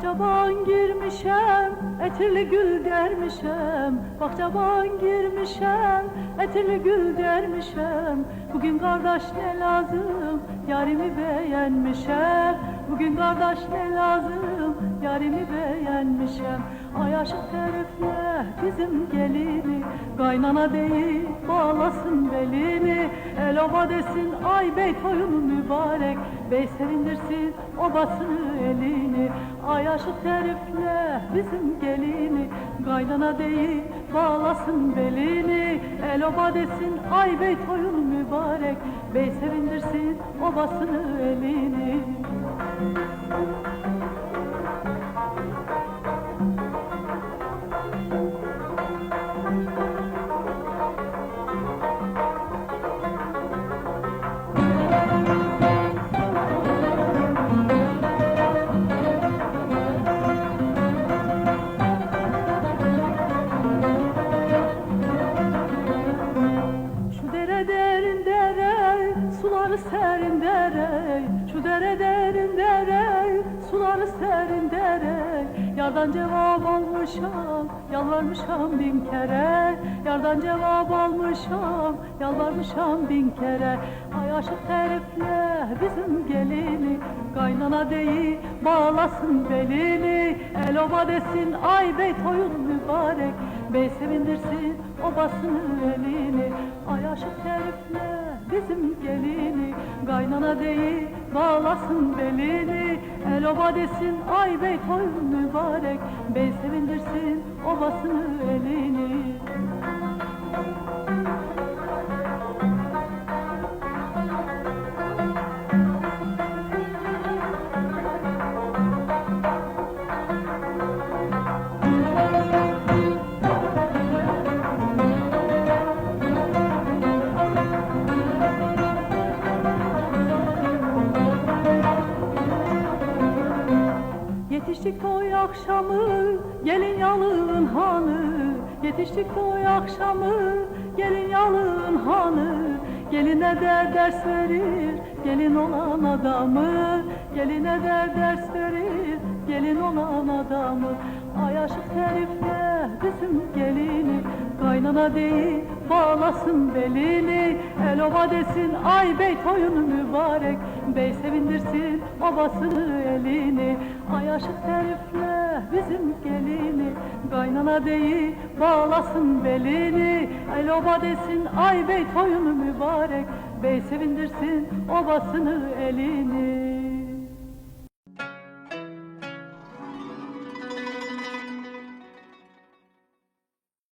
Bahçaban girmişem, etirli gül dermişem. Bahçaban girmişem, etirli gül dermişem. Bugün kardeş ne lazım, yarimi beğenmişem. Bugün kardeş ne lazım, yarimi beğenmişem. Ay aşık herifle bizim gelini, kaynana değil bağlasın belini. El oba desin ay bey toyunu mübarek, bey sevindirsin obasını elini. Ay aşık herifle bizim gelini, kaynana değil bağlasın belini. El oba desin ay bey toyunu mübarek, bey sevindirsin obasını elini. Suları serin dere, şu dere derin dere, suları serin dere. Yardan cevap almışam, yalvarmışam bin kere. Yardan cevap almışam, yalvarmışam bin kere. Ay aşık herifle bizim gelini, kaynana değil bağlasın belini. El oba desin ay bey toyun mübarek, bey sevindirsin obasını elini. Ay aşık herifle bizim gelini, kaynana değil bağlasın belini. El oba desin ay bey toyun mübarek, bey sevindirsin obasını elini. Yetiştik toy akşamı, gelin yalın hanı. Yetiştik toy akşamı, gelin yalın hanı. Geline de ders verir, gelin olan adamı. Geline de ders verir, gelin olan adamı. Ay aşık herifle bizim gelini, kaynana değil bağlasın belini. El oba desin ay bey toyunu mübarek, bey sevindirsin obasını elini. Ay aşık herifle bizim gelini, kaynana değil bağlasın belini. El oba desin ay bey toyunu mübarek, bey sevindirsin obasını elini.